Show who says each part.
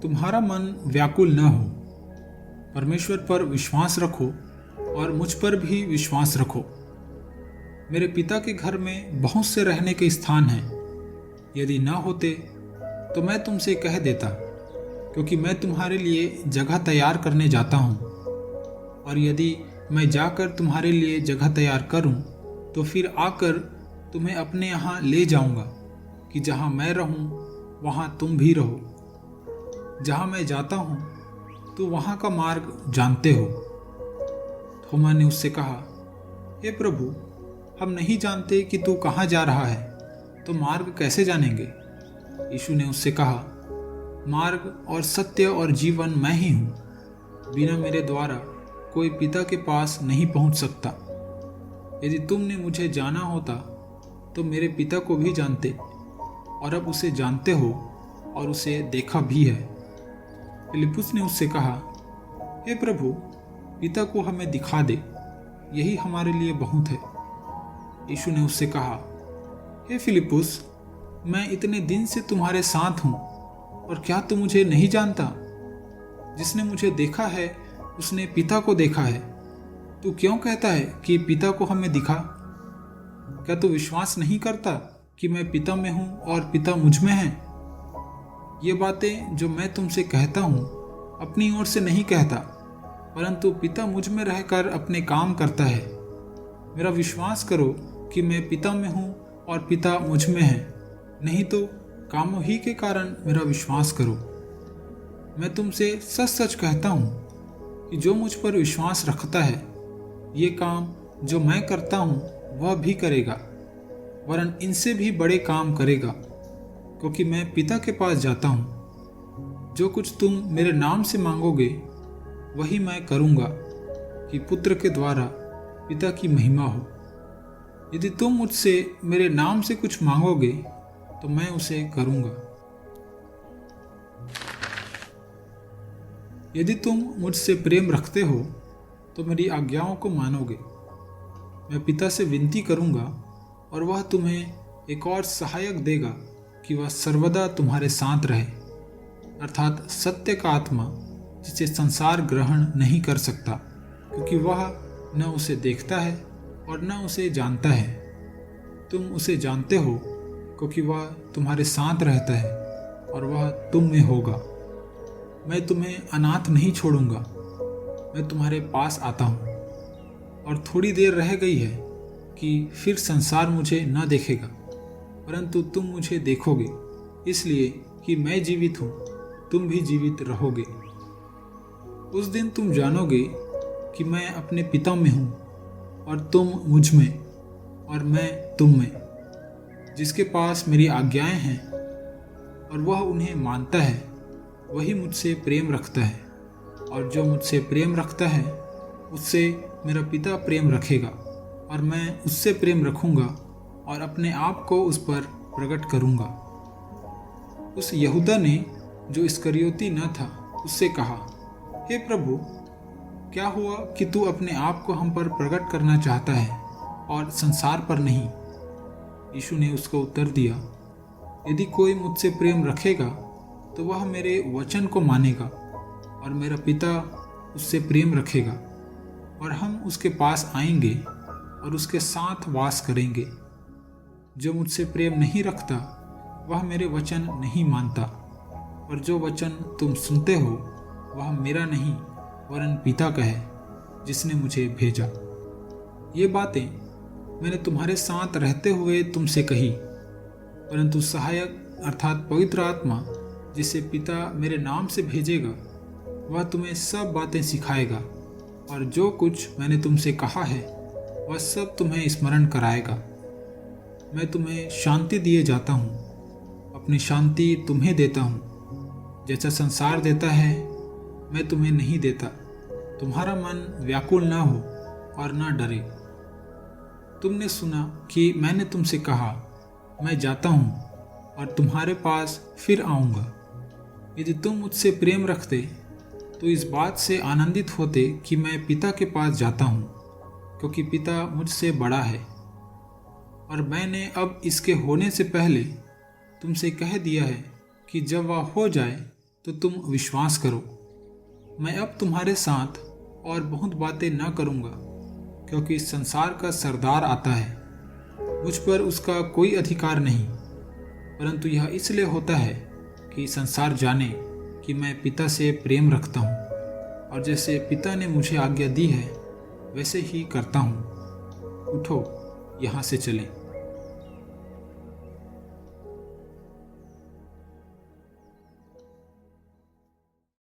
Speaker 1: तुम्हारा मन व्याकुल न हो। परमेश्वर पर विश्वास रखो और मुझ पर भी विश्वास रखो। मेरे पिता के घर में बहुत से रहने के स्थान हैं। यदि ना होते तो मैं तुमसे कह देता, क्योंकि मैं तुम्हारे लिए जगह तैयार करने जाता हूँ। और यदि मैं जाकर तुम्हारे लिए जगह तैयार करूँ तो फिर आकर तुम्हें अपने यहाँ ले जाऊँगा, कि जहाँ मैं रहूँ वहाँ तुम भी रहो। जहाँ मैं जाता हूँ तो वहाँ का मार्ग जानते हो। थोमा ने उससे कहा, हे प्रभु, हम नहीं जानते कि तू कहाँ जा रहा है, तो मार्ग कैसे जानेंगे? यीशु ने उससे कहा, मार्ग और सत्य और जीवन मैं ही हूँ। बिना मेरे द्वारा कोई पिता के पास नहीं पहुँच सकता। यदि तुमने मुझे जाना होता तो मेरे पिता को भी जानते, और अब उसे जानते हो और उसे देखा भी है। फिलिप्पुस ने उससे कहा, हे प्रभु, पिता को हमें दिखा दे, यही हमारे लिए बहुत है। यीशु ने उससे कहा, हे फिलिप्पुस, मैं इतने दिन से तुम्हारे साथ हूँ और क्या तू मुझे नहीं जानता? जिसने मुझे देखा है उसने पिता को देखा है। तू क्यों कहता है कि पिता को हमें दिखा? क्या तू विश्वास नहीं करता कि मैं पिता में हूँ और पिता मुझ में है? ये बातें जो मैं तुमसे कहता हूँ अपनी ओर से नहीं कहता, परंतु पिता मुझ में रहकर अपने काम करता है। मेरा विश्वास करो कि मैं पिता में हूँ और पिता मुझ में है, नहीं तो कामों ही के कारण मेरा विश्वास करो। मैं तुमसे सच सच कहता हूँ कि जो मुझ पर विश्वास रखता है, ये काम जो मैं करता हूँ वह भी करेगा, वरन इनसे भी बड़े काम करेगा, क्योंकि मैं पिता के पास जाता हूँ। जो कुछ तुम मेरे नाम से मांगोगे वही मैं करूँगा, कि पुत्र के द्वारा पिता की महिमा हो। यदि तुम मुझसे मेरे नाम से कुछ मांगोगे तो मैं उसे करूँगा। यदि तुम मुझसे प्रेम रखते हो तो मेरी आज्ञाओं को मानोगे। मैं पिता से विनती करूँगा और वह तुम्हें एक और सहायक देगा, कि वह सर्वदा तुम्हारे साथ रहे, अर्थात सत्य का आत्मा, जिसे संसार ग्रहण नहीं कर सकता, क्योंकि वह न उसे देखता है और न उसे जानता है। तुम उसे जानते हो, क्योंकि वह तुम्हारे साथ रहता है और वह तुम में होगा। मैं तुम्हें अनाथ नहीं छोड़ूंगा, मैं तुम्हारे पास आता हूँ। और थोड़ी देर रह गई है कि फिर संसार मुझे न देखेगा, परंतु तुम मुझे देखोगे, इसलिए कि मैं जीवित हूँ, तुम भी जीवित रहोगे। उस दिन तुम जानोगे कि मैं अपने पिता में हूँ और तुम मुझ में और मैं तुम में। जिसके पास मेरी आज्ञाएं हैं और वह उन्हें मानता है, वही मुझसे प्रेम रखता है, और जो मुझसे प्रेम रखता है उससे मेरा पिता प्रेम रखेगा, और मैं उससे प्रेम रखूँगा और अपने आप को उस पर प्रकट करूँगा। उस यहूदा ने, जो इस्करियोती न था, उससे कहा, हे प्रभु, क्या हुआ कि तू अपने आप को हम पर प्रकट करना चाहता है और संसार पर नहीं? यीशु ने उसको उत्तर दिया, यदि कोई मुझसे प्रेम रखेगा तो वह मेरे वचन को मानेगा, और मेरा पिता उससे प्रेम रखेगा, और हम उसके पास आएंगे और उसके साथ वास करेंगे। जो मुझसे प्रेम नहीं रखता वह मेरे वचन नहीं मानता, और जो वचन तुम सुनते हो वह मेरा नहीं वरन पिता का है, जिसने मुझे भेजा। ये बातें मैंने तुम्हारे साथ रहते हुए तुमसे कही, परंतु सहायक अर्थात पवित्र आत्मा, जिसे पिता मेरे नाम से भेजेगा, वह तुम्हें सब बातें सिखाएगा, और जो कुछ मैंने तुमसे कहा है वह सब तुम्हें स्मरण कराएगा। मैं तुम्हें शांति दिए जाता हूँ, अपनी शांति तुम्हें देता हूँ। जैसा संसार देता है मैं तुम्हें नहीं देता। तुम्हारा मन व्याकुल ना हो और ना डरे। तुमने सुना कि मैंने तुमसे कहा, मैं जाता हूँ और तुम्हारे पास फिर आऊँगा। यदि तुम मुझसे प्रेम रखते तो इस बात से आनंदित होते कि मैं पिता के पास जाता हूँ, क्योंकि पिता मुझसे बड़ा है। और मैंने अब इसके होने से पहले तुमसे कह दिया है कि जब वह हो जाए तो तुम विश्वास करो। मैं अब तुम्हारे साथ और बहुत बातें न करूँगा, क्योंकि इस संसार का सरदार आता है। मुझ पर उसका कोई अधिकार नहीं, परंतु यह इसलिए होता है कि संसार जाने कि मैं पिता से प्रेम रखता हूँ, और जैसे पिता ने मुझे आज्ञा दी है वैसे ही करता हूँ। उठो, यहाँ से चलें।